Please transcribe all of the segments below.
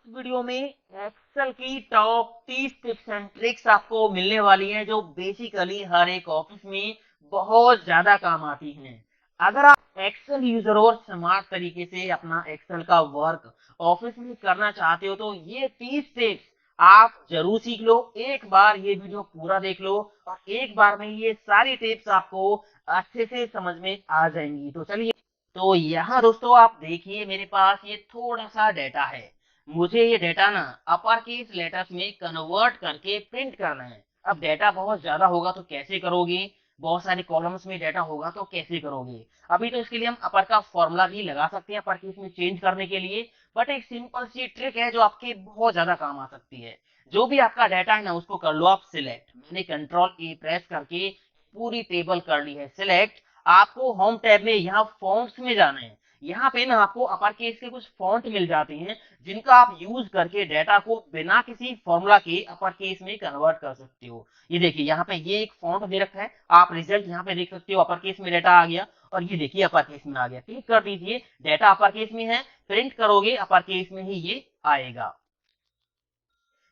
Video में Excel की top 30 tips and tricks आपको मिलने वाली हैं जो बेसिकली हर एक ऑफिस में बहुत ज्यादा काम आती हैं। अगर आप एक्सेल यूजर और स्मार्ट तरीके से अपना एक्सेल का वर्क ऑफिस में करना चाहते हो तो ये 30 टिप्स आप जरूर सीख लो। एक बार ये वीडियो पूरा देख लो और एक बार में ये सारी टिप्स आपको अच्छे से समझ में आ जाएंगी। तो चलिए, तो यहाँ दोस्तों आप देखिए मेरे पास ये थोड़ा सा डेटा है। मुझे ये डेटा ना अपर केस लेटर्स में कन्वर्ट करके प्रिंट करना है। अब डेटा बहुत ज्यादा होगा तो कैसे करोगे, बहुत सारे कॉलम्स में डेटा होगा तो कैसे करोगे। अभी तो इसके लिए हम अपर का फॉर्मूला भी लगा सकते हैं अपर केस में चेंज करने के लिए, बट एक सिंपल सी ट्रिक है जो आपके बहुत ज्यादा काम आ सकती है। जो भी आपका डेटा है ना उसको कर लो आप सिलेक्ट। मैंने कंट्रोल ए प्रेस करके पूरी टेबल कर ली है सिलेक्ट। आपको होम टैब में यहाँ फॉन्ट्स में जाना है। यहाँ पे ना आपको अपर केस के कुछ फॉन्ट मिल जाते हैं जिनका आप यूज करके डेटा को बिना किसी फॉर्मूला के अपर केस में कन्वर्ट कर सकते हो। ये देखिए यहाँ पे ये एक फॉन्ट दे रखा है, आप रिजल्ट यहाँ पे देख सकते हो, अपर केस में डेटा आ गया और ये देखिए अपर केस में आ गया। क्लिक कर दीजिए, डेटा अपर केस में है, प्रिंट करोगे अपर केस में ही ये आएगा।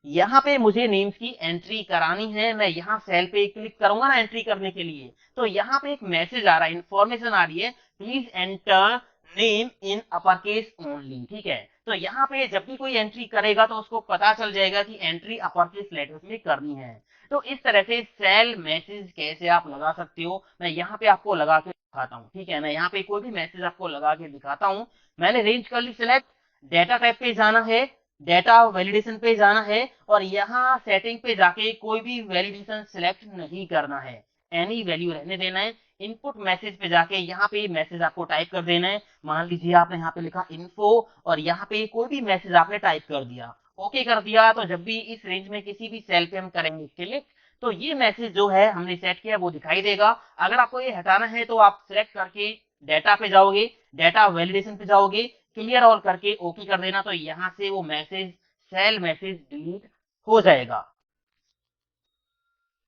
यहाँ पे मुझे नेम्स की एंट्री करानी है, मैं यहाँ सेल पे क्लिक करूंगा ना एंट्री करने के लिए, तो यहाँ पे एक मैसेज आ रहा है, इंफॉर्मेशन आ रही है, please enter name in upper case only. ठीक है, तो यहाँ पे जब भी कोई एंट्री करेगा तो उसको पता चल जाएगा कि एंट्री अपर केस लेटर्स में करनी है। तो इस तरह से सेल मैसेज कैसे आप लगा सकते हो मैं यहाँ पे आपको लगा के दिखाता हूँ। ठीक है, मैं यहाँ पे कोई भी मैसेज आपको लगा के दिखाता हूँ। मैंने रेंज कर ली सिलेक्ट, डेटा टाइप पे जाना है, डेटा वैलिडेशन पे जाना है और यहाँ सेटिंग पे जाके कोई भी वैलिडेशन सिलेक्ट नहीं करना है, एनी वैल्यू रहने देना है। इनपुट मैसेज पे जाके यहाँ पे मैसेज आपको टाइप कर देना है। मान लीजिए आपने यहाँ पे लिखा इन्फो और यहाँ पे कोई भी मैसेज आपने टाइप कर दिया, ओके कर दिया, तो जब भी इस रेंज में किसी भी सेल पे हम करेंगे क्लिक तो ये मैसेज जो है हमने सेट किया वो दिखाई देगा। अगर आपको ये हटाना है तो आप सिलेक्ट करके डेटा पे जाओगे, डेटा वैलिडेशन पे जाओगे, क्लियर ऑल करके ओके कर देना, तो यहाँ से वो मैसेज सेल मैसेज डिलीट हो जाएगा।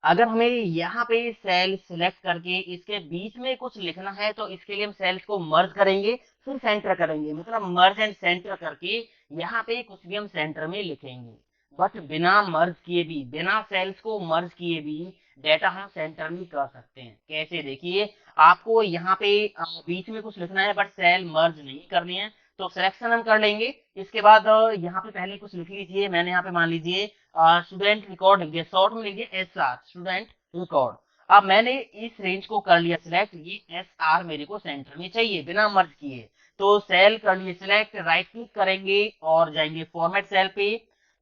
अगर हमें यहाँ पे सेल सिलेक्ट करके इसके बीच में कुछ लिखना है तो इसके लिए हम सेल्स को मर्ज करेंगे, फिर सेंटर करेंगे, मतलब मर्ज एंड सेंटर करके यहाँ पे कुछ भी हम सेंटर में लिखेंगे। बट बिना मर्ज किए भी, बिना सेल्स को मर्ज किए भी डेटा हम सेंटर में कर सकते हैं। कैसे, देखिए आपको यहाँ पे बीच में कुछ लिखना है बट सेल मर्ज नहीं करनी है, तो सिलेक्शन हम कर लेंगे। इसके बाद यहाँ पे पहले कुछ लिख लीजिए, मैंने यहाँ पे मान लीजिए स्टूडेंट रिकॉर्ड लिख दिया, शॉर्ट में लिख दिया एस आर स्टूडेंट रिकॉर्ड। अब मैंने इस रेंज को कर लिया सिलेक्ट, ये एस आर मेरे को सेंटर में चाहिए बिना मर्ज किए, तो सेल कर लिए सिलेक्ट, राइट क्लिक करेंगे और जाएंगे फॉर्मेट सेल पे।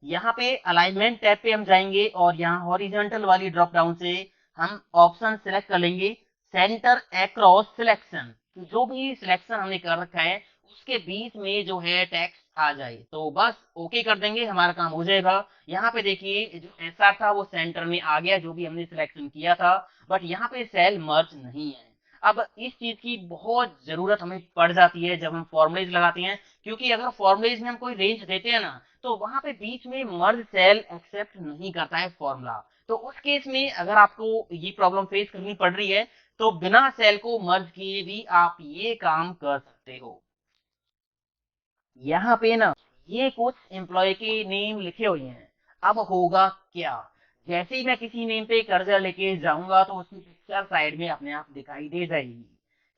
यहाँ पे अलाइनमेंट टैब पे हम जाएंगे और यहाँ हॉरिजॉन्टल वाली ड्रॉप डाउन से हम ऑप्शन सिलेक्ट कर लेंगे सेंटर अक्रॉस सिलेक्शन। जो भी सिलेक्शन हमने कर रखा है उसके बीच में जो है टेक्स्ट आ जाए तो बस ओके कर देंगे, हमारा काम हो जाएगा। यहाँ पे देखिए जो ऐसा था वो सेंटर में आ गया जो भी हमने सिलेक्शन किया था, बट यहाँ पे सेल मर्ज नहीं है। अब इस चीज की बहुत जरूरत हमें पड़ जाती है जब हम फॉर्मुलेज लगाते हैं, क्योंकि अगर फॉर्मुलेज में हम कोई रेंज देते हैं ना तो वहां पे बीच में मर्ज सेल एक्सेप्ट नहीं करता है फॉर्मूला। तो उस केस में अगर आपको ये प्रॉब्लम फेस करनी पड़ रही है तो बिना सेल को मर्ज किए भी आप ये काम कर सकते हो। यहाँ पे ना ये कुछ एम्प्लॉय के नेम लिखे हुए हैं। अब होगा क्या, जैसे ही मैं किसी नेम पे कर्जर लेके जाऊंगा तो उसकी पिक्चर साइड में अपने आप दिखाई दे जाएगी।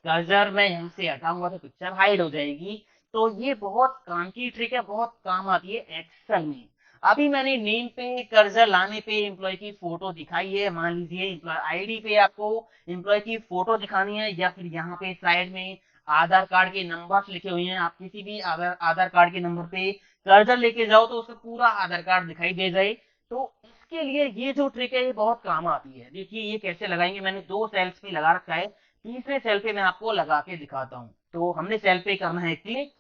कर्जर मैं यहाँ से हटाऊंगा तो पिक्चर हाइड हो जाएगी। तो ये बहुत काम की ट्रिक है, बहुत काम आती है एक्सेल में। अभी मैंने नेम पे कर्जर लाने पे एम्प्लॉय की फोटो दिखाई है, मान लीजिए एम्प्लॉय आईडी पे आपको एम्प्लॉय की फोटो दिखानी है या फिर यहाँ पे साइड में आधार कार्ड के नंबर लिखे हुए हैं, आप किसी भी आधार आधार कार्ड के नंबर पे कर्सर लेके जाओ तो उसका पूरा आधार कार्ड दिखाई दे जाए। तो इसके लिए ये जो ट्रिक है ये बहुत काम आती है। देखिए ये कैसे लगाएंगे, मैंने दो सेल्स पे लगा रखा है, तीसरे सेल पे मैं आपको लगा के दिखाता हूँ। तो हमने सेल पे करना है क्लिक,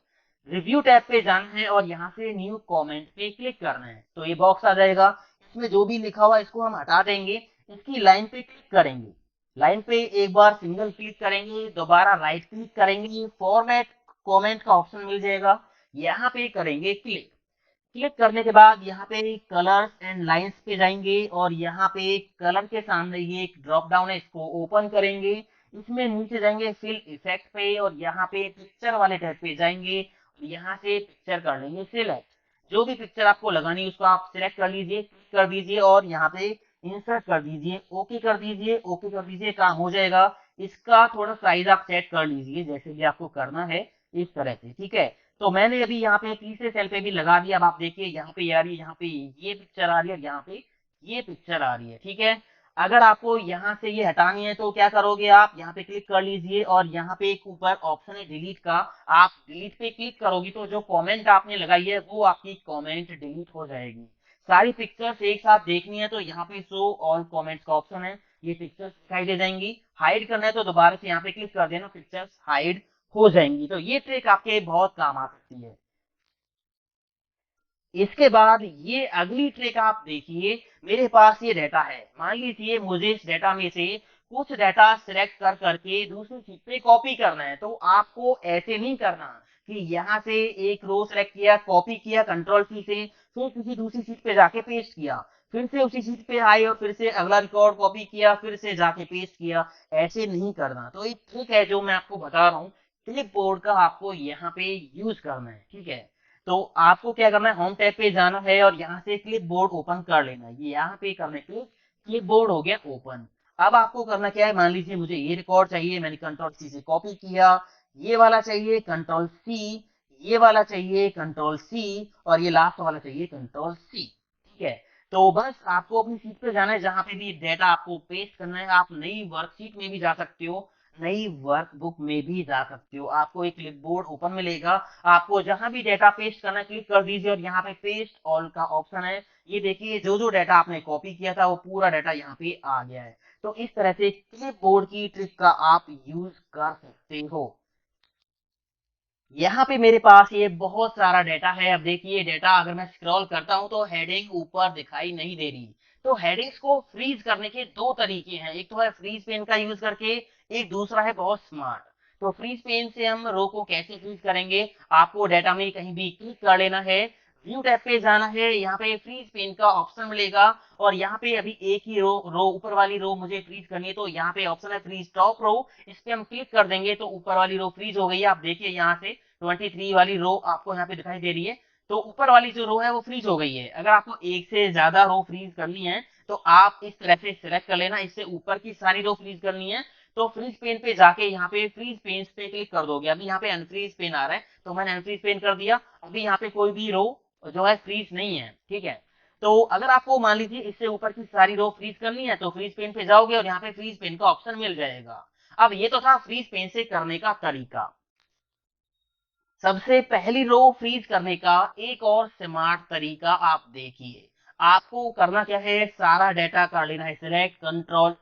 रिव्यू टैब पे जाना है और यहाँ से न्यू कमेंट पे क्लिक करना है, तो ये बॉक्स आ जाएगा। इसमें जो भी लिखा हुआ है इसको हम हटा देंगे, इसकी लाइन पे क्लिक करेंगे, लाइन पे एक बार सिंगल क्लिक करेंगे, दोबारा राइट क्लिक करेंगे, फॉर्मेट कमेंट का ऑप्शन मिल जाएगा, यहाँ पे करेंगे क्लिक। क्लिक करने के बाद यहाँ पे कलर्स एंड लाइंस पे जाएंगे और यहाँ पे कलर के सामने ये एक ड्रॉप डाउन है, इसको ओपन करेंगे। इसमें नीचे जाएंगे फिल इफेक्ट पे और यहाँ पे पिक्चर वाले टैब पे जाएंगे, यहाँ से पिक्चर कर लेंगे सिलेक्ट। जो भी पिक्चर आपको लगानी है उसको आप सिलेक्ट कर लीजिए, कर दीजिए और यहाँ पे इंसर्ट कर दीजिए, ओके कर दीजिए, ओके कर दीजिए, काम हो जाएगा। इसका थोड़ा साइज आप सेट कर लीजिए जैसे भी आपको करना है इस तरह से, ठीक है। तो मैंने अभी यहाँ पे तीसरे सेल पे भी लगा दिया। अब आप देखिए यहाँ पे आ रही है, यहाँ पे ये पिक्चर आ रही है, यहाँ पे ये पिक्चर आ रही है, ठीक है। अगर आपको यहाँ से ये हटानी है तो क्या करोगे, आप यहाँ पे क्लिक कर लीजिए और यहाँ पे एक ऊपर ऑप्शन है डिलीट का, आप डिलीट पे क्लिक करोगे तो जो कमेंट आपने लगाई है वो आपकी कमेंट डिलीट हो जाएगी। सारी पिक्चर्स एक साथ देखनी है तो यहाँ पे शो ऑल कमेंट्स का ऑप्शन है, ये पिक्चर्स दिखाई दे जाएंगी। हाइड करना है तो दोबारा से यहाँ पे क्लिक कर देना, पिक्चर्स हाइड हो जाएंगी। तो ये ट्रिक आपके बहुत काम आ सकती है। इसके बाद ये अगली ट्रिक आप देखिए, मेरे पास ये डेटा है, मान लीजिए मुझे इस डेटा में से कुछ डेटा सिलेक्ट कर करके दूसरी शीट पे कॉपी करना है। तो आपको ऐसे नहीं करना कि यहाँ से एक रो सिलेक्ट किया, कॉपी किया कंट्रोल सी से, फिर किसी दूसरी शीट पे जाके पेस्ट किया, फिर से उसी शीट पे आए और फिर से अगला रिकॉर्ड कॉपी किया, फिर से जाके पेस्ट किया, ऐसे नहीं करना। तो एक ट्रिक है जो मैं आपको बता रहा हूँ, क्लिप बोर्ड का आपको यहाँ पे यूज करना है, ठीक है। तो आपको क्या करना है, होम टैब पे जाना है और यहाँ से क्लिप बोर्ड ओपन कर लेना है। ये यहाँ पे करने के क्लिप बोर्ड हो गया ओपन। अब आपको करना क्या है, मान लीजिए मुझे ये रिकॉर्ड चाहिए, मैंने कंट्रोल सी से कॉपी किया, ये वाला चाहिए कंट्रोल सी, ये वाला चाहिए कंट्रोल सी और ये लास्ट वाला चाहिए कंट्रोल सी, ठीक है। तो बस आपको अपनी सीट पे जाना है जहां पे भी डेटा आपको पेस्ट करना है। आप नई वर्कशीट में भी जा सकते हो, नई वर्कबुक में भी जा सकते हो, आपको एक क्लिपबोर्ड ओपन मिलेगा। आपको जहां भी डेटा पेस्ट करना है क्लिक कर दीजिए और यहाँ पे पेस्ट ऑल का ऑप्शन है। ये देखिए जो जो डेटा आपने कॉपी किया था वो पूरा डेटा यहाँ पे आ गया है। तो इस तरह से क्लिपबोर्ड की ट्रिक का आप यूज कर सकते हो। यहाँ पे मेरे पास ये बहुत सारा डेटा है। अब देखिए डेटा अगर मैं स्क्रॉल करता हूँ तो हेडिंग ऊपर दिखाई नहीं दे रही। तो हेडिंग्स को फ्रीज करने के दो तरीके हैं, एक तो है फ्रीज पेन का यूज करके, एक दूसरा है बहुत स्मार्ट। तो फ्रीज पेन से हम रो को कैसे फ्रीज करेंगे, आपको डेटा में कहीं भी क्लिक कर लेना है, व्यू टैब पे जाना है, यहाँ पे फ्रीज पेन का ऑप्शन मिलेगा और यहाँ पे अभी एक ही रो ऊपर वाली रो मुझे फ्रीज करनी है तो यहाँ पे ऑप्शन है फ्रीज टॉप रो, इस पे हम क्लिक कर देंगे तो ऊपर वाली रो फ्रीज हो गई है। आप देखिए यहाँ से 23 वाली रो आपको यहाँ पे दिखाई दे रही है, तो ऊपर वाली जो रो है वो फ्रीज हो गई है। अगर आपको एक से ज्यादा रो फ्रीज करनी है तो आप इस तरह से सिलेक्ट कर लेना, इससे ऊपर की सारी रो फ्रीज करनी है तो फ्रीज पेन पे जाके यहाँ पे फ्रीज पेन पे क्लिक कर दोगे। अभी यहाँ पे अनफ्रीज पेन आ रहा है तो मैंने अनफ्रीज पेन कर दिया, अभी यहाँ पे कोई भी रो जो है फ्रीज नहीं है, ठीक है। तो अगर आपको मान लीजिए इससे ऊपर की सारी रो फ्रीज करनी है तो फ्रीज पेन पे जाओगे और यहाँ पे फ्रीज पेन का ऑप्शन मिल जाएगा। अब ये तो था फ्रीज पेन से करने का तरीका। सबसे पहली रो फ्रीज करने का एक और स्मार्ट तरीका आप देखिए। आपको करना क्या है, सारा डेटा कर लेना है सिलेक्ट, कंट्रोल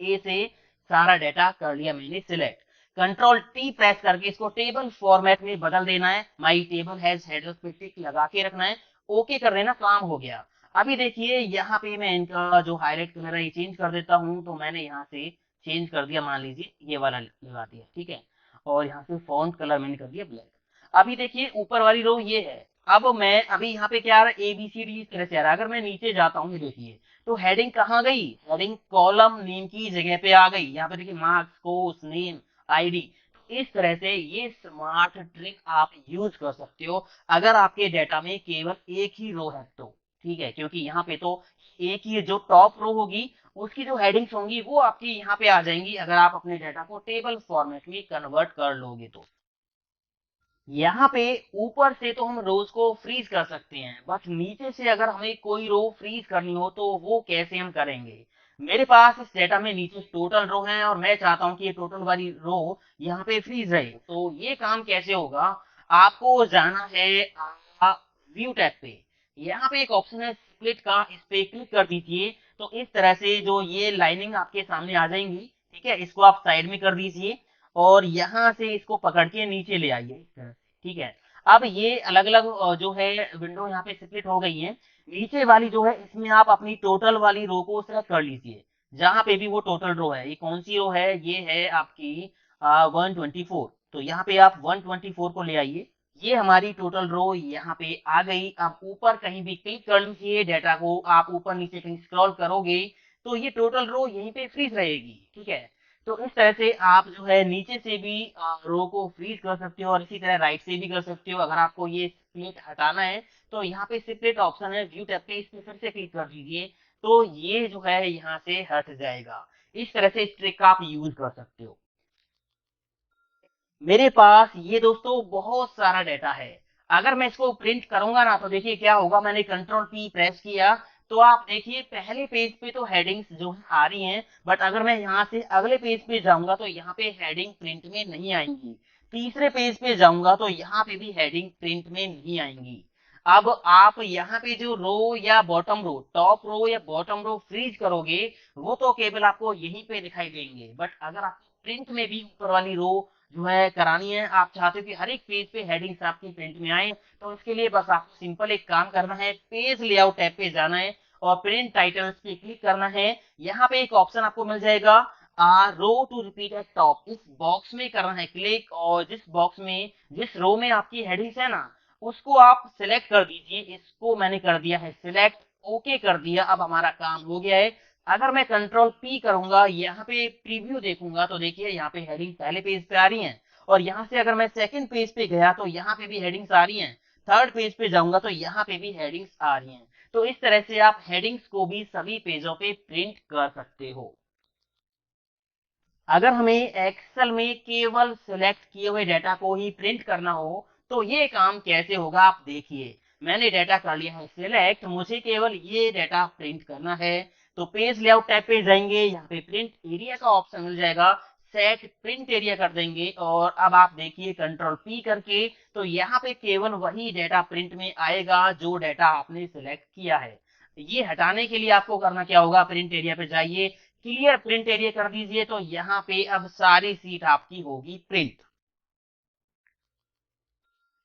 ए से सारा डेटा कर लिया मैंने सिलेक्ट, कंट्रोल टी प्रेस करके इसको टेबल फॉर्मेट में बदल देना है, माई टेबल हैज हेडर्स पे टिक लगा के रखना है, ओके कर देना, काम हो गया। अभी देखिए यहाँ पे मैं इनका जो हाईलाइट कलर है ये चेंज कर देता हूँ, तो मैंने यहाँ से चेंज कर दिया, मान लीजिए ये वाला लगा दिया, ठीक है। और यहाँ से फॉन्ट कलर मैंने कर दिया ब्लैक। अभी देखिए ऊपर वाली रो ये है। अब मैं अभी यहाँ पे क्या आ रहा है, ए बी सी डी इस तरह से आ रहा है। अगर मैं नीचे जाता हूँ, ये देखिए तो हेडिंग कहाँ गई, हेडिंग कॉलम नेम की जगह पे आ गई। यहाँ पे देखिए मार्क्स, कोर्स नेम, आईडी। इस तरह से ये स्मार्ट ट्रिक आप यूज कर सकते हो अगर आपके डेटा में केवल एक ही रो है तो, ठीक है। क्योंकि यहाँ पे तो एक ही जो टॉप रो होगी उसकी जो हेडिंग्स होंगी वो आपकी यहाँ पे आ जाएंगी अगर आप अपने डेटा को टेबल फॉर्मेट में कन्वर्ट कर लोगे तो। यहाँ पे ऊपर से तो हम रोज को फ्रीज कर सकते हैं, बट नीचे से अगर हमें कोई रो फ्रीज करनी हो तो वो कैसे हम करेंगे। मेरे पास इस डेटा में नीचे टोटल रो है और मैं चाहता हूँ कि ये टोटल वाली रो यहाँ पे फ्रीज रहे। तो ये काम कैसे होगा, आपको जाना है व्यू टैब पे, यहाँ पे एक ऑप्शन है स्प्लिट का, इस पे क्लिक कर दीजिए। तो इस तरह से जो ये लाइनिंग आपके सामने आ जाएंगी, ठीक है, इसको आप साइड में कर दीजिए और यहाँ से इसको पकड़ के नीचे ले आइए इस तरह से, ठीक है। अब ये अलग अलग जो है विंडो यहाँ पे स्प्लिट हो गई है। नीचे वाली जो है इसमें आप अपनी टोटल वाली रो को सेलेक्ट कर लीजिए, जहां पे भी वो टोटल रो है। ये कौन सी रो है, ये है आपकी 124। तो यहाँ पे आप 124 को ले आइए, ये हमारी टोटल रो यहाँ पे आ गई। आप ऊपर कहीं भी क्लिक कर लीजिए, डेटा को आप ऊपर नीचे कहीं स्क्रॉल करोगे तो ये टोटल रो यहीं पे फ्रीज रहेगी, ठीक है। तो इस तरह से आप जो है नीचे से भी रो को फ्रीज कर सकते हो और इसी तरह राइट से भी कर सकते हो। अगर आपको ये स्प्लिट हटाना है तो यहाँ पे स्प्लिट ऑप्शन है, व्यू टैब पे इस पे फिर से क्लिक कर दीजिए तो ये जो है यहाँ से हट जाएगा। इस तरह से इस ट्रिक का आप यूज कर सकते हो। मेरे पास ये दोस्तों बहुत सारा डेटा है। अगर मैं इसको प्रिंट करूंगा ना तो देखिए क्या होगा, मैंने कंट्रोल पी प्रेस किया तो आप देखिए पहले पेज पे तो हेडिंग्स जो है आ रही हैं, बट अगर मैं यहाँ से अगले पेज पे जाऊंगा तो यहाँ पे हेडिंग प्रिंट में नहीं आएंगी। तीसरे पेज पे जाऊंगा तो यहाँ पे भी हेडिंग प्रिंट में नहीं आएंगी। अब आप यहाँ पे जो रो या बॉटम रो, टॉप रो या बॉटम रो फ्रीज करोगे वो तो केवल आपको यहीं पे दिखाई देंगे, बट अगर आप प्रिंट में भी ऊपर वाली रो जो है करानी है, आप चाहते हो कि हर एक पेज पे हेडिंग्स आपकी प्रिंट में आए, तो इसके लिए बस आपको सिंपल एक काम करना है, पेज लेआउट टैब पे जाना है और प्रिंट टाइटल्स पे क्लिक करना है। यहाँ पे एक ऑप्शन आपको मिल जाएगा रो टू रिपीट एट टॉप, इस बॉक्स में करना है क्लिक और जिस बॉक्स में जिस रो में आपकी हेडिंग्स है ना उसको आप सिलेक्ट कर दीजिए। इसको मैंने कर दिया है सिलेक्ट, ओके कर दिया। अब हमारा काम हो गया है। अगर मैं कंट्रोल पी करूंगा यहाँ पे प्रीव्यू देखूंगा तो देखिए यहाँ पे हेडिंग पहले पेज पे आ रही हैं और यहाँ से अगर मैं सेकंड पेज पे गया तो यहाँ पे भी हेडिंग्स आ रही हैं, थर्ड पेज पे जाऊंगा तो यहाँ पे भी हेडिंग्स आ रही हैं। तो इस तरह से आप हेडिंग्स को भी सभी पेजों पे प्रिंट कर सकते हो। अगर हमें एक्सेल में केवल सिलेक्ट किए हुए डेटा को ही प्रिंट करना हो तो ये काम कैसे होगा आप देखिए। मैंने डेटा कर लिया है सिलेक्ट, मुझे केवल ये डेटा प्रिंट करना है तो पेज लेआउट टैब पे जाएंगे, यहाँ पे प्रिंट एरिया का ऑप्शन मिल जाएगा, सेट प्रिंट एरिया कर देंगे और अब आप देखिए कंट्रोल पी करके तो यहाँ पे केवल वही डेटा प्रिंट में आएगा जो डेटा आपने सिलेक्ट किया है। ये हटाने के लिए आपको करना क्या होगा, प्रिंट एरिया पे जाइए, क्लियर प्रिंट एरिया कर दीजिए तो यहाँ पे अब सारी सीट आपकी होगी प्रिंट।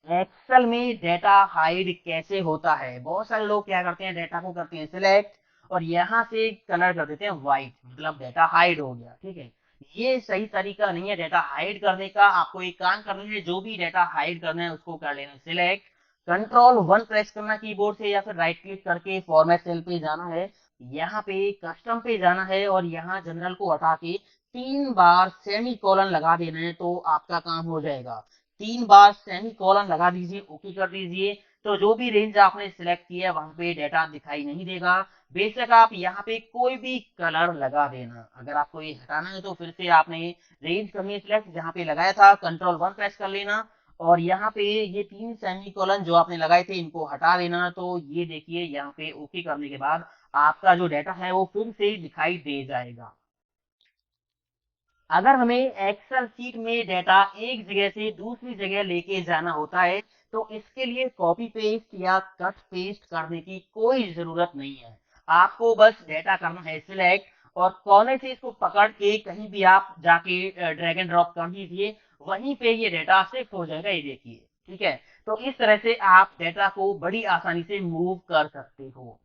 एक्सेल में डेटा हाइड कैसे होता है, बहुत सारे लोग क्या करते हैं डेटा को करते हैं सिलेक्ट और यहाँ से कलर कर देते हैं व्हाइट, मतलब डेटा हाइड हो गया। ठीक है, ये सही तरीका नहीं है डेटा हाइड करने का। आपको एक काम करना है, जो भी डेटा हाइड करना है उसको कर लेना सिलेक्ट, कंट्रोल वन प्रेस करना कीबोर्ड से या फिर राइट क्लिक करके फॉर्मेट सेल पे जाना है, यहाँ पे कस्टम पे जाना है और यहाँ जनरल को हटा के 3 बार सेमी कॉलन लगा देना है तो आपका काम हो जाएगा। 3 बार सेमी कॉलन लगा दीजिए, ओके कर दीजिए तो जो भी रेंज आपने सिलेक्ट किया है वहां पे डेटा दिखाई नहीं देगा। बेशक आप यहाँ पे कोई भी कलर लगा देना। अगर आपको ये हटाना है तो फिर से आपने रेंज करनी है सिलेक्ट, जहाँ पे लगाया था कंट्रोल वन प्रेस कर लेना और यहाँ पे ये 3 सेमी कॉलन जो आपने लगाए थे इनको हटा देना। तो ये देखिए यहाँ पे ओके करने के बाद आपका जो डेटा है वो फिर से दिखाई दे जाएगा। अगर हमें एक्सेल शीट में डेटा एक जगह से दूसरी जगह लेके जाना होता है तो इसके लिए कॉपी पेस्ट या कट पेस्ट करने की कोई जरूरत नहीं है। आपको बस डेटा करना है सिलेक्ट और कोने से इसको पकड़ के कहीं भी आप जाके ड्रैग एंड ड्रॉप कर दीजिए, वहीं पे ये डेटा शिफ्ट हो जाएगा। ये देखिए, ठीक है। तो इस तरह से आप डेटा को बड़ी आसानी से मूव कर सकते हो।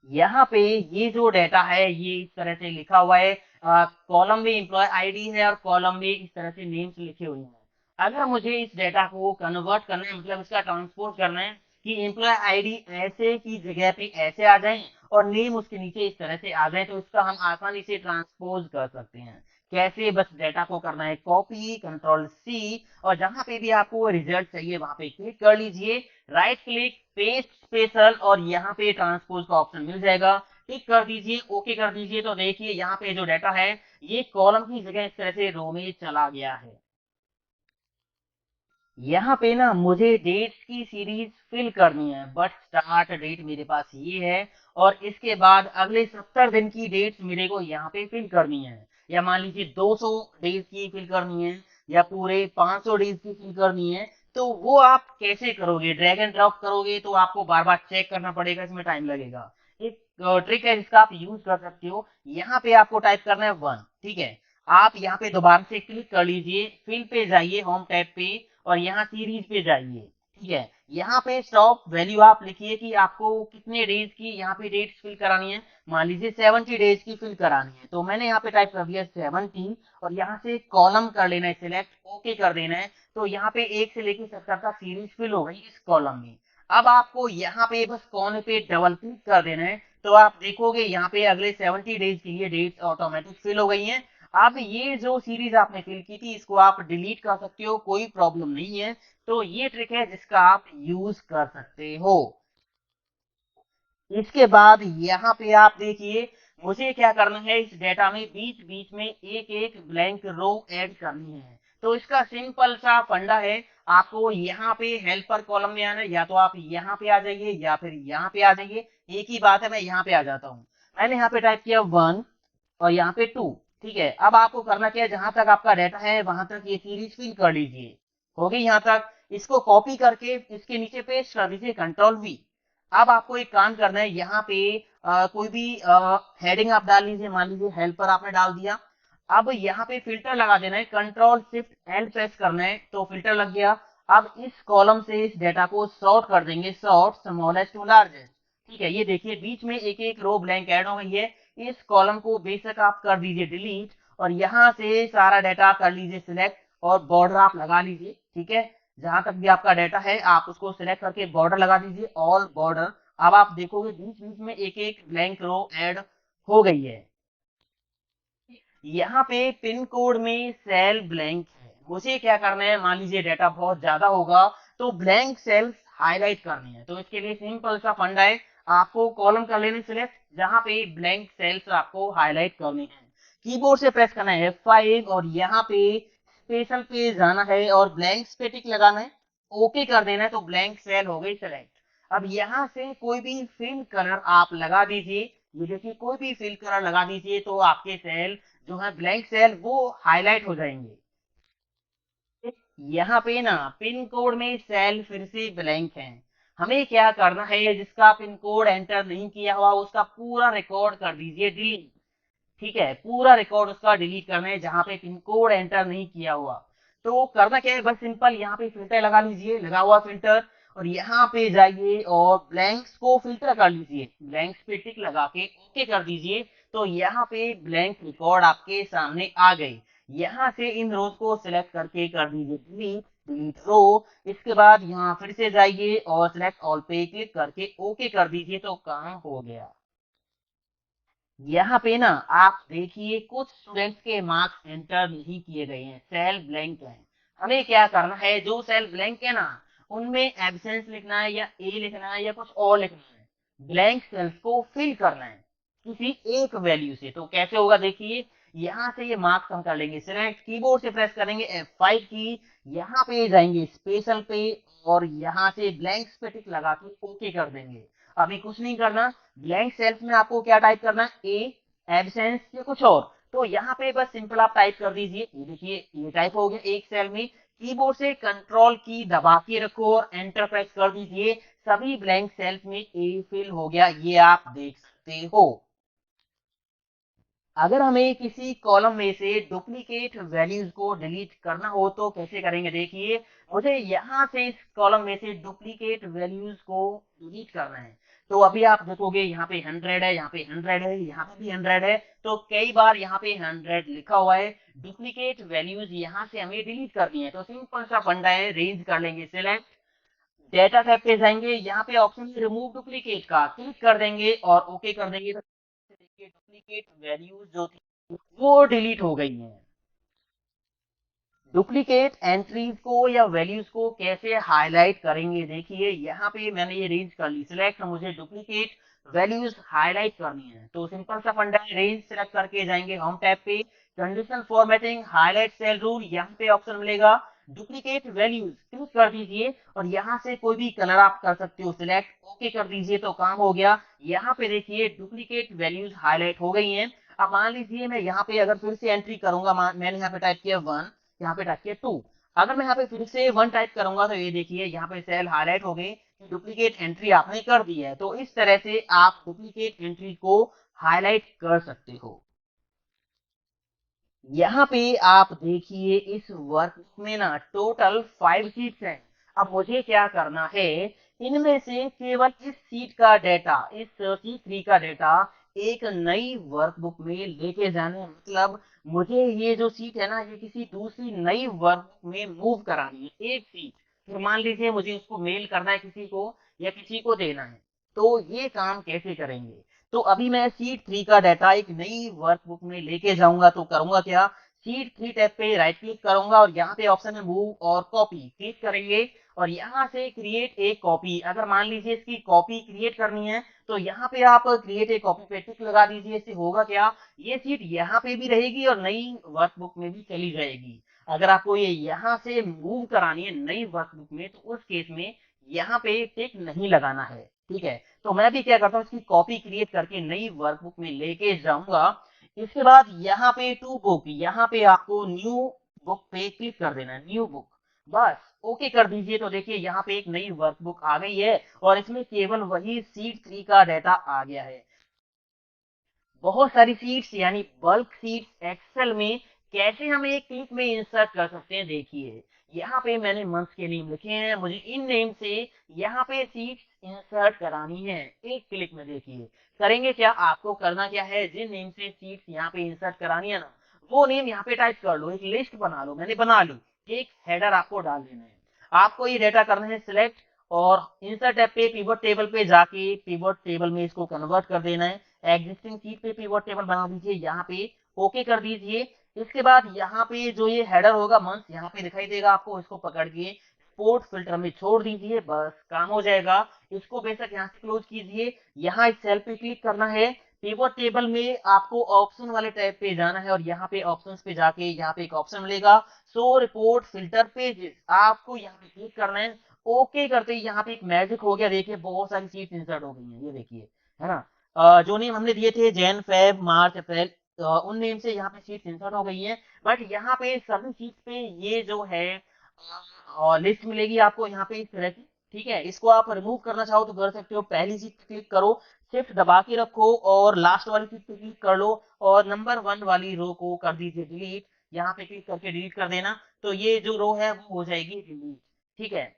यहाँ पे ये जो डेटा है ये इस तरह से लिखा हुआ है, कॉलम में एम्प्लॉय आईडी है और कॉलम में इस तरह से नेम्स लिखे हुए हैं। अगर मुझे इस डेटा को कन्वर्ट करना है, मतलब इसका ट्रांसपोर्ट करना है कि एम्प्लॉय आईडी ऐसे की जगह पे ऐसे आ जाए और नेम उसके नीचे इस तरह से आ जाए, तो इसका हम आसानी से ट्रांसपोज कर सकते हैं। कैसे, बस डेटा को करना है कॉपी, कंट्रोल सी और जहां पे भी आपको रिजल्ट चाहिए वहां पे क्लिक कर लीजिए, राइट क्लिक पेस्ट स्पेशल और यहाँ पे ट्रांसपोज का ऑप्शन मिल जाएगा, टिक कर दीजिए, ओके कर दीजिए तो देखिए यहाँ पे जो डाटा है ये कॉलम की जगह इस तरह से रो में चला गया है। यहाँ पे ना मुझे डेट्स की सीरीज फिल करनी है, बट स्टार्ट डेट मेरे पास ये है और इसके बाद अगले 70 दिन की डेट्स मेरे को यहाँ पे फिल करनी है, या मान लीजिए 200 डेज की फिल करनी है या पूरे 500 डेज की फिल करनी है। तो वो आप कैसे करोगे, ड्रैग एंड ड्रॉप करोगे तो आपको बार बार चेक करना पड़ेगा, इसमें टाइम लगेगा। एक ट्रिक है जिसका आप यूज कर सकते हो, यहाँ पे आपको टाइप करना है 1, ठीक है। आप यहाँ पे दोबारा से क्लिक कर लीजिए, फिल पे जाइए होम टैब पे और यहाँ सीरीज पे जाइए, ठीक है। यहाँ पे स्टॉप वैल्यू आप लिखिए कि आपको कितने डेज की यहाँ पे डेट्स फिल करानी है, मान लीजिए 70 डेज की फिल करानी है तो मैंने यहाँ पे टाइप कर दिया 70 और यहाँ से कॉलम कर लेना है सिलेक्ट, ओके कर देना है तो यहाँ पे 1 से लेकर 70 तक सीरीज फिल हो गई इस कॉलम में। अब आपको यहाँ पे बस कोने पे डबल क्लिक कर देना है तो आप देखोगे यहाँ पे अगले 70 डेज के लिए डेट्स ऑटोमेटिक फिल हो गई हैं। अब ये जो सीरीज आपने फिल की थी इसको आप डिलीट कर सकते हो, कोई प्रॉब्लम नहीं है। तो ये ट्रिक है जिसका आप यूज कर सकते हो। इसके बाद यहाँ पे आप देखिए, मुझे क्या करना है, इस डेटा में बीच बीच में एक एक ब्लैंक रो ऐड करनी है। तो इसका सिंपल सा फंडा है, आपको यहाँ पे हेल्पर कॉलम में आना है, या तो आप यहाँ पे आ जाइए या फिर यहाँ पे आ जाइए, एक ही बात है। मैं यहाँ पे आ जाता हूँ, मैंने यहाँ पे टाइप किया 1 और यहाँ पे 2। ठीक है, अब आपको करना क्या है, जहां तक आपका डाटा है वहां तक ये सीरीज फिल कर लीजिए। हो गई यहाँ तक, इसको कॉपी करके इसके नीचे पेस्ट कर दीजिए, Ctrl+V। अब आपको एक काम करना है, यहाँ पे कोई भी हेडिंग आप डाल लीजिए, मान लीजिए हेल्पर आपने डाल दिया। अब यहाँ पे फिल्टर लगा देना है, Ctrl+Shift+L प्रेस करना है तो फिल्टर लग गया। अब इस कॉलम से इस डेटा को सॉर्ट कर देंगे, सॉर्ट स्मॉलेस्ट टू लार्जेस्ट। ठीक है, ये देखिए बीच में एक एक रो ब्लैंक ऐड हो गई है। इस कॉलम को बेशक आप कर दीजिए डिलीट, और यहाँ से सारा डाटा कर लीजिए सिलेक्ट, और बॉर्डर आप लगा लीजिए। ठीक है, जहां तक भी आपका डाटा है आप उसको सिलेक्ट करके बॉर्डर लगा दीजिए, ऑल बॉर्डर। अब आप देखोगे बीच बीच में एक एक ब्लैंक रो ऐड हो गई है। यहाँ पे पिन कोड में सेल ब्लैंक है, मुझे क्या करना है, मान लीजिए डाटा बहुत ज्यादा होगा तो ब्लैंक सेल्स हाईलाइट करनी है। तो इसके लिए सिंपल सा फंडा है, आपको कॉलम कर लेने सिलेक्ट, जहां पे ब्लैंक सेल्स आपको हाईलाइट करनी है। कीबोर्ड से प्रेस करना है F5 और यहाँ पे स्पेशल पे जाना है और ब्लैंक स्पेटिक लगाना है, ओके कर देना है, तो ब्लैंक सेल हो गई सेलेक्ट। अब यहाँ से कोई भी फिल कलर आप लगा दीजिए, ये देखिए कोई भी फिल कलर लगा दीजिए तो आपके सेल जो है ब्लैंक सेल वो हाईलाइट हो जाएंगे। यहाँ पे ना पिन कोड में सेल फिर से ब्लैंक है, हमें क्या करना है, जिसका पिन कोड एंटर नहीं किया हुआ उसका पूरा रिकॉर्ड कर दीजिए डिलीट। ठीक है, पूरा रिकॉर्ड उसका डिलीट करना है जहां पे पिन कोड एंटर नहीं किया हुआ। तो करना क्या है, बस सिंपल यहाँ पे फिल्टर लगा लीजिए, लगा हुआ फिल्टर, और यहाँ पे जाइए और ब्लैंक्स को फिल्टर कर लीजिए, ब्लैंक्स पे टिक लगा के ओके कर दीजिए। तो यहाँ पे ब्लैंक रिकॉर्ड आपके सामने आ गई। यहाँ से इन रोज को सिलेक्ट करके कर दीजिए डिलीट, डिलीट रो। इसके बाद यहाँ फिर से जाइए और सिलेक्ट ऑल पे क्लिक करके ओके कर दीजिए, तो काम हो गया। यहाँ पे ना आप देखिए कुछ स्टूडेंट्स के मार्क्स एंटर नहीं किए गए हैं, सेल ब्लैंक है। हमें क्या करना है, जो सेल ब्लैंक है ना उनमें एब्सेंस लिखना है या ए लिखना है या कुछ और लिखना है, ब्लैंक सेल्स को फिल करना है किसी एक वैल्यू से। तो कैसे होगा देखिए, यहाँ से ये मार्क्स हम कर लेंगे सिलेक्ट, कीबोर्ड से प्रेस करेंगे F5 की, यहाँ पे जाएंगे स्पेशल पे और यहाँ से ब्लैंक पे टिक लगा के ओके कर देंगे। अभी कुछ नहीं करना, ब्लैंक सेल्स में आपको क्या टाइप करना है, ए, एब्सेंस या कुछ और। तो यहाँ पे बस सिंपल आप टाइप कर दीजिए, ये देखिए ये टाइप हो गया एक सेल में। कीबोर्ड से कंट्रोल की दबा के रखो और एंटर प्रेस कर दीजिए, सभी ब्लैंक सेल्स में ए फिल हो गया, ये आप देख सकते हो। अगर हमें किसी कॉलम में से डुप्लीकेट वैल्यूज को डिलीट करना हो तो कैसे करेंगे देखिए, मुझे यहाँ से इस कॉलम में से डुप्लीकेट वैल्यूज को डिलीट करना है। तो अभी आप देखोगे यहाँ पे 100 है, यहाँ पे 100 है, यहाँ पे भी 100 है, तो कई बार यहाँ पे 100 लिखा हुआ है। डुप्लीकेट वैल्यूज यहाँ से हमें डिलीट करनी है, तो सिंपल सा फंडा है, रेंज कर लेंगे सिलेक्ट, डेटा टैब पे जाएंगे, यहाँ पे ऑप्शन रिमूव डुप्लीकेट का क्लिक कर देंगे और ओके कर देंगे। तो देखिए डुप्लीकेट वैल्यूज जो थी वो डिलीट हो गई हैं। डुप्लीकेट एंट्रीज को या वैल्यूज को कैसे हाईलाइट करेंगे देखिए, यहाँ पे मैंने ये रेंज कर ली सिलेक्ट, मुझे डुप्लीकेट वैल्यूज हाईलाइट करनी है। तो सिंपल सा फंडा है, रेंज सिलेक्ट करके जाएंगे होम टैब पे, conditional formatting highlight cell rule, यहाँ पे ऑप्शन मिलेगा डुप्लीकेट वैल्यूज, क्लिक कर दीजिए और यहाँ से कोई भी कलर आप कर सकते हो सिलेक्ट, ओके कर दीजिए, तो काम हो गया। यहाँ पे देखिए डुप्लीकेट वैल्यूज हाईलाइट हो गई हैं। अब मान लीजिए मैं यहाँ पे अगर फिर से एंट्री करूंगा, मैंने यहाँ पे टाइप किया 1, यहाँ पे टाइप किया 2, अगर मैं यहाँ पे फिर से 1 टाइप करूंगा तो ये देखिए यहाँ पे सेल हाईलाइट हो गई, डुप्लीकेट एंट्री आपने कर दी है। तो इस तरह से आप डुप्लीकेट एंट्री को हाईलाइट कर सकते हो। यहाँ पे आप देखिए इस वर्कबुक में ना टोटल 5 शीट्स हैं। अब मुझे क्या करना है, इनमें से केवल इस शीट का डाटा, इस शीट 3 का डाटा एक नई वर्कबुक में लेके जाना है। मतलब मुझे ये जो सीट है ना ये किसी दूसरी नई वर्कबुक में मूव करानी है, एक सीट। फिर मान लीजिए मुझे उसको मेल करना है किसी को या किसी को देना है, तो ये काम कैसे करेंगे। तो अभी मैं शीट 3 का डाटा एक नई वर्कबुक में लेके जाऊंगा, तो करूंगा क्या, शीट 3 टैब पे राइट क्लिक करूंगा और यहाँ पे ऑप्शन है मूव और कॉपी, क्लिक करेंगे और यहाँ से क्रिएट ए कॉपी। अगर मान लीजिए इसकी कॉपी क्रिएट करनी है तो यहाँ पे आप क्रिएट ए कॉपी पे टिक लगा दीजिए। इससे होगा क्या, ये शीट यहाँ पे भी रहेगी और नई वर्कबुक में भी चली जाएगी। अगर आपको ये यहाँ से मूव करानी है नई वर्कबुक में तो उस केस में यहाँ पे टिक नहीं लगाना है, ठीक है। तो मैं भी क्या करता हूँ, इसकी कॉपी क्रिएट करके नई वर्कबुक में लेके जाऊंगा। इसके बाद यहाँ पे टू बुक, यहाँ पे आपको न्यू बुक पे क्लिक कर देना है, न्यू बुक, बस ओके कर दीजिए। तो देखिए यहाँ पे एक नई वर्कबुक आ गई है और इसमें केवल वही शीट 3 का डाटा आ गया है। बहुत सारी सीट्स यानी बल्क सीट्स एक्सेल में कैसे हम एक क्लिक में इंसर्ट कर सकते हैं, देखिए यहाँ पे मैंने मंथ्स के नेम लिखे हैं, मुझे इन नेम से यहाँ पे सीट्स इंसर्ट करानी है एक क्लिक में। देखिए करेंगे क्या, आपको करना क्या है, जिन नेम से सीट्स यहाँ पे इंसर्ट करानी है ना, वो नेम यहाँ पे टाइप कर लो, एक लिस्ट बना लो, मैंने बना ली। एक हेडर आपको डाल देना है, आपको ये डेटा करना है सिलेक्ट और इंसर्ट टैब पे पिवट टेबल पे जाके पिवट टेबल में इसको कन्वर्ट कर देना है। एग्जिस्टिंग सीट पे पिवट टेबल बना दीजिए, यहाँ पे ओके कर दीजिए। इसके बाद यहाँ पे जो ये हेडर होगा मंथ यहाँ पे दिखाई देगा आपको, इसको पकड़ के स्पोर्ट फिल्टर में छोड़ दीजिए, बस काम हो जाएगा। इसको बेशक यहाँ से क्लोज कीजिए, यहाँ इस सेल पे क्लिक करना है, पिवट टेबल में आपको ऑप्शन वाले टैब पे जाना है और यहाँ पे ऑप्शंस पे जाके यहाँ पे एक ऑप्शन मिलेगा शो रिपोर्ट फिल्टर पेजेस, आपको यहाँ पे क्लिक करना है। ओके करते ही यहाँ पे एक मैजिक हो गया, देखिए बहुत सारी सीट्स इंसर्ट हो गई हैं, ये देखिए, है ना। जो नेम हमने दिए थे जैन फेब मार्च अप्रैल, उन नेम से यहाँ पे सीट्स इंसर्ट हो गई हैं। बट यहाँ पे सभी सीट्स पे ये जो है लिस्ट मिलेगी आपको यहाँ पे इस तरह की, ठीक है। इसको आप रिमूव करना चाहो तो कर सकते हो, पहली सीट पे क्लिक करो, शिफ्ट दबा के रखो और लास्ट वाली सीट पे क्लिक कर लो और नंबर 1 वाली रो को कर दीजिए डिलीट, यहाँ पे क्लिक करके डिलीट कर देना, तो ये जो रो है वो हो जाएगी डिलीट, ठीक है।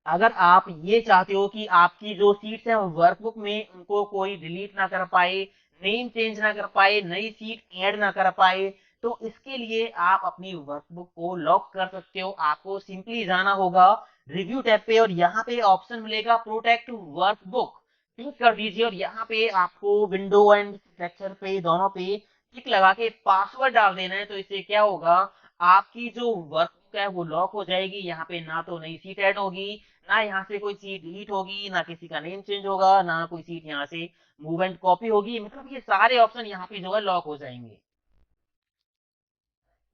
अगर आप ये चाहते हो कि आपकी जो सीट्स हैं वर्कबुक में उनको कोई डिलीट ना कर पाए, नेम चेंज ना कर पाए, नई सीट ऐड ना कर पाए, तो इसके लिए आप अपनी वर्कबुक को लॉक कर सकते हो। आपको सिंपली जाना होगा रिव्यू टैब पे और यहाँ पे ऑप्शन मिलेगा प्रोटेक्ट वर्कबुक, क्लिक कर दीजिए और यहाँ पे आपको विंडो एंड सेक्शन पे दोनों पे टिक लगा के पासवर्ड डाल देना है। तो इससे क्या होगा, आपकी जो वर्कबुक है वो लॉक हो जाएगी, यहाँ पे ना तो नई सीट ऐड होगी, ना यहाँ से कोई सीट डिलीट होगी, ना किसी का नेम चेंज होगा, ना कोई सीट यहाँ से मूव एंड कॉपी होगी, मतलब ये सारे ऑप्शन यहाँ पे जो है लॉक हो जाएंगे।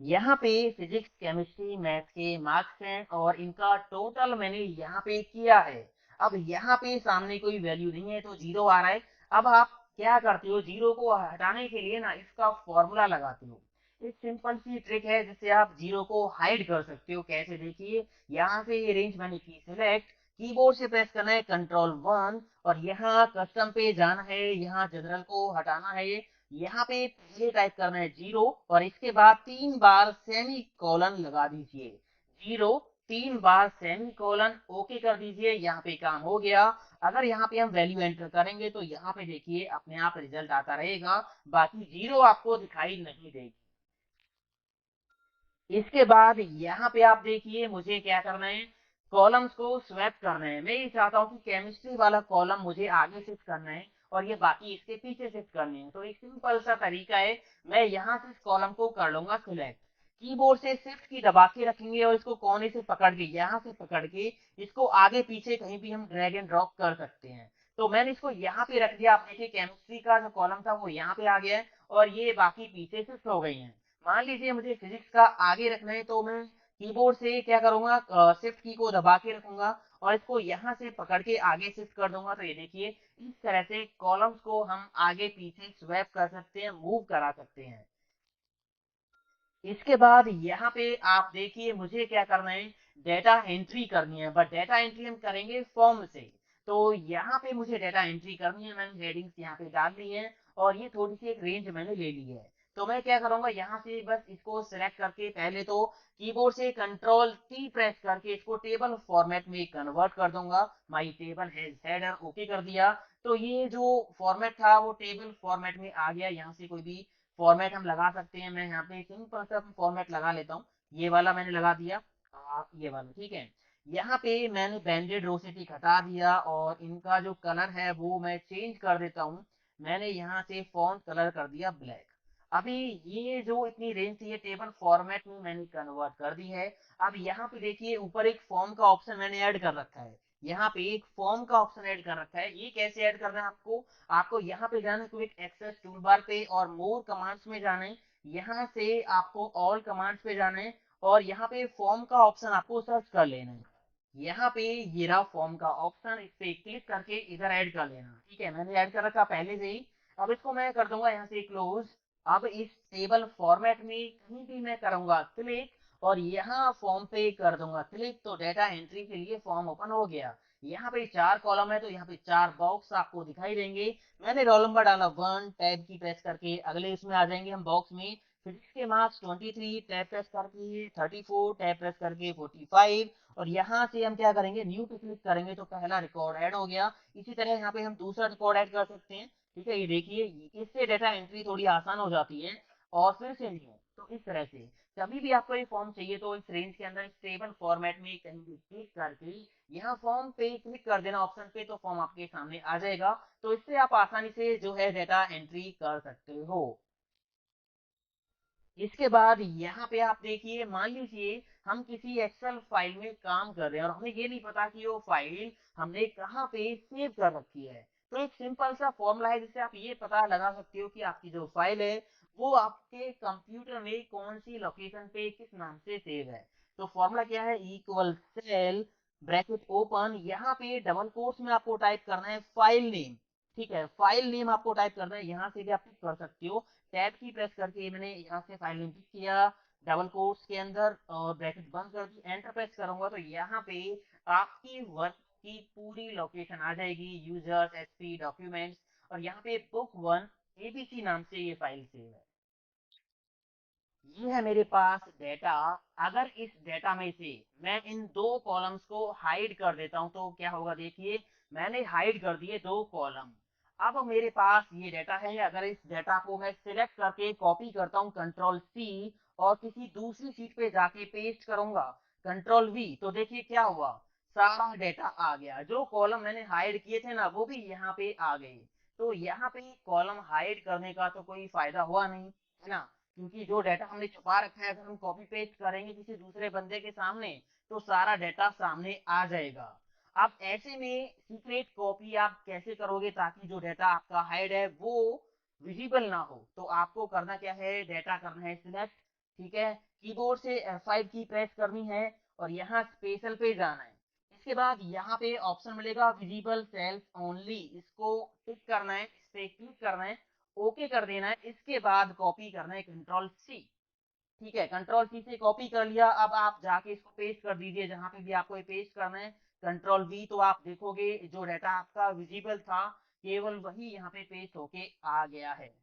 यहाँ पे फिजिक्स केमिस्ट्री मैथ के मार्क्स हैं और इनका टोटल मैंने यहाँ पे किया है। अब यहाँ पे सामने कोई वैल्यू नहीं है तो जीरो आ रहा है। अब आप क्या करते हो, जीरो को हटाने के लिए ना इसका फॉर्मूला लगाते हो। एक सिंपल सी ट्रिक है जिससे आप जीरो को हाइड कर सकते हो, कैसे, देखिए यहाँ से ये रेंज मैंने की सिलेक्ट, कीबोर्ड से प्रेस करना है Ctrl+1 और यहाँ कस्टम पे जाना है, यहाँ जनरल को हटाना है, यहाँ पे पहले टाइप करना है जीरो और इसके बाद 3 बार सेमी कॉलन लगा दीजिए, जीरो 3 बार सेमी कॉलन, ओके कर दीजिए। यहाँ पे काम हो गया। अगर यहाँ पे हम वैल्यू एंटर करेंगे तो यहाँ पे देखिए अपने आप रिजल्ट आता रहेगा, बाकी जीरो आपको दिखाई नहीं देगी। इसके बाद यहाँ पे आप देखिए मुझे क्या करना है, कॉलम्स को स्वैप करना है। मैं ये चाहता हूँ कि केमिस्ट्री वाला कॉलम मुझे आगे शिफ्ट करना है और ये बाकी इसके पीछे शिफ्ट करने हैं। तो एक सिंपल सा तरीका है, मैं यहाँ से इस कॉलम को कर लूंगा सिलेक्ट, कीबोर्ड से शिफ्ट की दबा के रखेंगे और इसको कोने से पकड़ के यहाँ से पकड़ के इसको आगे पीछे कहीं भी हम ड्रैग एंड ड्रॉप कर सकते हैं। तो मैंने इसको यहाँ पे रख दिया, आप देखिए केमिस्ट्री का जो कॉलम था वो यहाँ पे आ गया है और ये बाकी पीछे शिफ्ट हो गई हैं। मान लीजिए मुझे फिजिक्स का आगे रखना है तो मैं कीबोर्ड से क्या करूंगा, शिफ्ट की को दबा के रखूंगा और इसको यहाँ से पकड़ के आगे शिफ्ट कर दूंगा। तो ये देखिए इस तरह से कॉलम्स को हम आगे पीछे स्वैप कर सकते हैं, मूव करा सकते हैं। इसके बाद यहाँ पे आप देखिए मुझे क्या करना है, डेटा एंट्री करनी है, बट डेटा एंट्री हम करेंगे फॉर्म से। तो यहाँ पे मुझे डेटा एंट्री करनी है, मैंने हेडिंग्स यहाँ पे डाल दी है और ये थोड़ी सी एक रेंज मैंने ले ली है। तो मैं क्या करूंगा, यहाँ से बस इसको सिलेक्ट करके पहले तो कीबोर्ड से Ctrl+T प्रेस करके इसको टेबल फॉर्मेट में कन्वर्ट कर दूंगा, माई टेबल हैज हेडर, ओके कर दिया। तो ये जो फॉर्मेट था वो टेबल फॉर्मेट में आ गया। यहाँ से कोई भी फॉर्मेट हम लगा सकते हैं, मैं यहाँ पे सिंपल सा फॉर्मेट लगा लेता हूँ, ये वाला मैंने लगा दिया, ये वाला, ठीक है। यहाँ पे मैंने बैंडेड रोसेटी हटा दिया और इनका जो कलर है वो मैं चेंज कर देता हूँ। मैंने यहाँ से फॉन्ट कलर कर दिया ब्लैक। अभी ये जो इतनी रेंज थी ये टेबल फॉर्मेट में मैंने कन्वर्ट कर दी है। अब यहाँ पे देखिए ऊपर एक फॉर्म का ऑप्शन मैंने ऐड कर रखा है। यहाँ पे एक फॉर्म का ऑप्शन ऐड कर रखा है। ये कैसे ऐड करना है आपको? आपको यहाँ पे जाना है क्विक एक्सेस टूल बार पे और मोर कमांड्स में जाना है। यहाँ से आपको ऑल कमांड्स पे जाना है और यहाँ पे फॉर्म का ऑप्शन आपको सर्च कर लेना है। यहाँ पे ये रहा फॉर्म का ऑप्शन, इस पे क्लिक करके इधर ऐड कर लेना। ठीक है, मैंने ऐड कर रखा पहले से ही। अब इसको मैं कर दूंगा यहाँ से क्लोज। अब इस टेबल फॉर्मेट में कहीं भी मैं करूंगा क्लिक और यहाँ फॉर्म पे कर दूंगा क्लिक तो डेटा एंट्री के लिए फॉर्म ओपन हो गया। यहाँ पे 4 कॉलम है तो यहाँ पे 4 बॉक्स आपको दिखाई देंगे। मैंने रोल नंबर डाला 1, टैब की प्रेस करके अगले इसमें आ जाएंगे हम बॉक्स में। फिजिक्स के मार्क्स 23, टैब प्रेस करके 34, टैब प्रेस करके 45 और यहाँ से हम क्या करेंगे न्यू पे क्लिक करेंगे तो पहला रिकॉर्ड ऐड हो गया। इसी तरह यहाँ पे हम दूसरा रिकॉर्ड ऐड कर सकते हैं। ठीक है, ये देखिए इससे डेटा एंट्री थोड़ी आसान हो जाती है। और फिर से नहीं है तो इस तरह से कभी भी आपको ये फॉर्म चाहिए तो इस रेंज के अंदर टेबल फॉर्मेट में कहीं भी क्लिक करके यहाँ फॉर्म पे क्लिक कर देना ऑप्शन पे तो फॉर्म आपके सामने आ जाएगा। तो इससे आप आसानी से जो है डेटा एंट्री कर सकते हो। इसके बाद यहाँ पे आप देखिए, मान लीजिए हम किसी एक्सेल फाइल में काम कर रहे हैं और हमें ये नहीं पता कि वो फाइल हमने कहाँ पे सेव कर रखी है। तो एक सिंपल सा फॉर्मूला है जिससे आप ये पता लगा सकते हो कि आपकी जो फाइल है वो आपके कंप्यूटर में कौन सी लोकेशन पे किस नाम से सेव है। तो फॉर्मूला क्या है? इक्वल सेल ब्रैकेट ओपन, यहाँ पे डबल कोट्स में आपको टाइप करना है फाइल नेम। ठीक है, फाइल नेम आपको टाइप करना है, यहाँ से भी आप टिक कर सकते हो। टैब की प्रेस करके मैंने यहाँ से फाइल नेम टिक किया डबल कोट्स के अंदर और ब्रैकेट बंद कर दी, एंटर प्रेस करूंगा तो यहाँ पे आपकी वर्क की पूरी लोकेशन आ जाएगी, यूजर्स, एसपी, डॉक्यूमेंट्स और यहाँ पे बुक 1 एबीसी नाम से ये फाइल सेव है। ये है मेरे पास डेटा। अगर इस डेटा में से मैं इन दो कॉलम्स को हाइड कर देता हूं तो क्या होगा? देखिए मैंने हाइड कर दिए दो कॉलम। अब मेरे पास ये डेटा है, अगर इस डेटा को मैं सिलेक्ट करके कॉपी करता हूं कंट्रोल सी और किसी दूसरी शीट पे जाके पेस्ट करूंगा कंट्रोल वी तो देखिए क्या हुआ, सारा डेटा आ गया। जो कॉलम मैंने हाइड किए थे ना वो भी यहाँ पे आ गए। तो यहाँ पे कॉलम हाइड करने का तो कोई फायदा हुआ नहीं, है ना? क्योंकि जो डेटा हमने छुपा रखा है अगर हम कॉपी पेस्ट करेंगे किसी दूसरे बंदे के सामने तो सारा डेटा सामने आ जाएगा। अब ऐसे में सीक्रेट कॉपी आप कैसे करोगे ताकि जो डेटा आपका हाइड है वो विजिबल ना हो? तो आपको करना क्या है, डेटा करना है सिलेक्ट। ठीक है, कीबोर्ड से F5 की प्रेस करनी है और यहाँ स्पेशल पे जाना है। इसके बाद यहाँ पे ऑप्शन मिलेगा विजिबल सेल्स ओनली, इसको टिक करना है, इस पे क्लिक करना है, ओके कर देना है। इसके बाद कॉपी करना है कंट्रोल सी। ठीक है, कंट्रोल सी से कॉपी कर लिया। अब आप जाके इसको पेस्ट कर दीजिए जहां पे भी आपको ये पेस्ट करना है, कंट्रोल वी। तो आप देखोगे जो डाटा आपका विजिबल था केवल वही यहाँ पे पेस्ट होके आ गया है।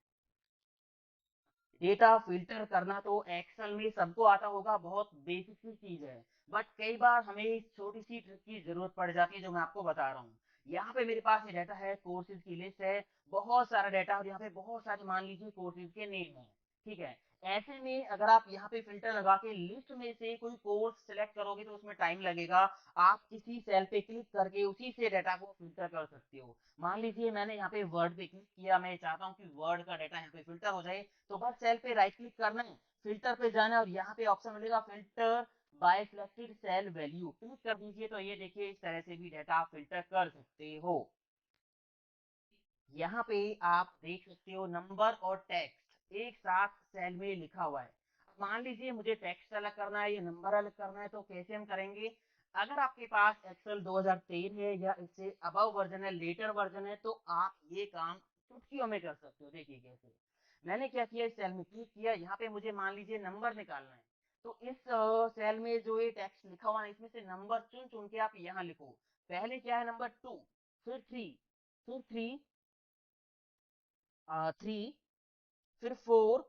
डेटा फिल्टर करना तो एक्सेल में सबको आता होगा, बहुत बेसिक सी चीज है। बट कई बार हमें इस छोटी सी ट्रिक की जरूरत पड़ जाती है जो मैं आपको बता रहा हूँ। यहाँ पे मेरे पास ये डाटा है, कोर्सेज की लिस्ट है, बहुत सारा डाटा और यहाँ पे बहुत सारे मान लीजिए कोर्सेज के नेम है। ठीक है, ऐसे में अगर आप यहाँ पे फिल्टर लगा के लिस्ट में से कोई कोर्स सेलेक्ट करोगे तो उसमें टाइम लगेगा। आप किसी सेल पे क्लिक करके उसी से डाटा को फिल्टर कर सकते हो। मान लीजिए मैंने यहाँ पे वर्ड पे क्लिक किया, मैं चाहता हूँ कि वर्ड का डाटा यहाँ पे फिल्टर हो जाए तो बस सेल पे राइट क्लिक करना है, फिल्टर पे जाना है और यहाँ पे ऑप्शन मिलेगा filter by selected cell value, click कर दीजिए तो ये देखिए इस तरह से भी डाटा आप फिल्टर कर सकते हो। यहाँ पे आप देख सकते हो नंबर और टेक्स्ट एक साथ सेल में लिखा हुआ है। मान लीजिए मुझे टेक्स्ट अलग करना है या नंबर अलग करना है तो कैसे हम करेंगे? अगर आपके पास एक्सेल 2013 है या इससे अबव वर्जन है, लेटर वर्जन है, तो आप ये काम चुटकियों में कर सकते हो। देखिए कैसे, मैंने क्या किया, इस सेल में क्लिक किया, यहाँ पे मुझे मान लीजिए नंबर निकालना है तो इस सेल में जो ये टेक्स्ट लिखा हुआ है इसमें से नंबर चुन चुन के आप यहाँ लिखो। पहले क्या है, नंबर 2, फिर 3, फिर 3, 3, फिर 4,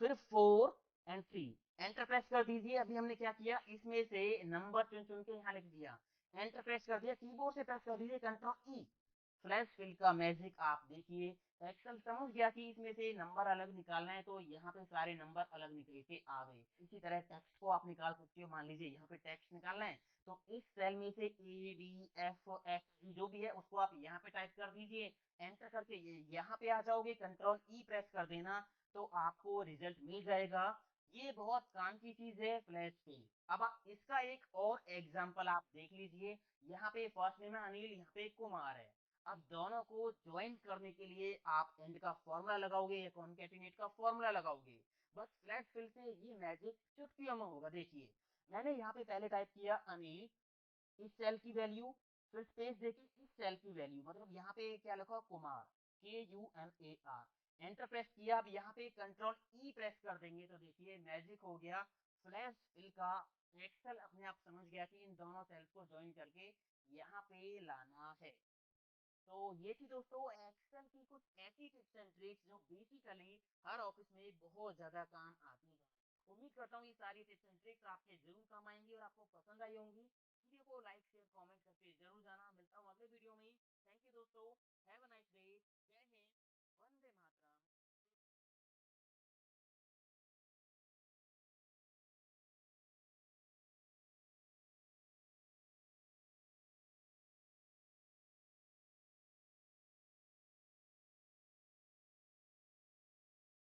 फिर 4 एंड 3, एंटर प्रेस कर दीजिए। अभी हमने क्या किया, इसमें से नंबर चुन चुन के यहाँ लिख दिया, एंटर प्रेस कर दिया। कीबोर्ड से प्रेस कर दीजिए कंट्रोल ई। फ्लैश फिल का मैजिक आप देखिए, एक्सेल समझ गया कि इसमें से नंबर अलग निकालना है, तो यहाँ पे सारे नंबर अलग निकल के आ गए। इसी तरह टेक्स्ट को आप निकाल सकते हो, मान लीजिए यहाँ पे टेक्स्ट निकालना है, तो इस सेल में से ए डी एफ एक्स जो भी है उसको आप यहाँ पे टाइप कर दीजिए, एंटर करके ये यहाँ पे आ जाओगे, कंट्रोल ई प्रेस कर देना, तो आपको रिजल्ट मिल जाएगा। ये बहुत काम की चीज है फ्लैश फिल। अब इसका एक और एग्जाम्पल आप देख लीजिए, यहाँ पे फर्स्ट नेम है अनिल, यहाँ पे कुमार है। अब दोनों को ज्वाइन करने के लिए आप एंड का फॉर्मूला लगाओगे या कॉन्केटिनेट का फॉर्मूला लगाओगे। बस फ्लैश फिल से ये मैजिक चुटकियों में होगा। देखिए मैंने यहाँ पे पहले टाइप किया अनिल, इस सेल की वैल्यू, फिर स्पेस देके इस सेल की वैल्यू, मतलब यहाँ पे क्या लिखा कुमार, Kumaar, एंटर प्रेस किया। अब यहाँ पे कंट्रोल ई प्रेस कर देंगे तो देखिए मैजिक हो गया फ्लैश फिल का। एक्सेल अपने आप समझ गया कि इन दोनों सेल्स को ज्वाइन करके यहाँ पे लाना है। तो ये थी दोस्तों एक्सेल की कुछ ऐसी टिप्स एंड ट्रिक्स जो बेसिकली हर ऑफिस में बहुत ज्यादा काम आती है। उम्मीद करता हूँ ये सारी टिप्स एंड ट्रिक्स आपके जरूर काम आएंगी और आपको पसंद आई होंगी। वीडियो को लाइक शेयर कमेंट करके जरूर जाना। मिलता हूँ अगले वीडियो में। थैंक यू दोस्तों, हैव अ नाइस डे। जय हिंद।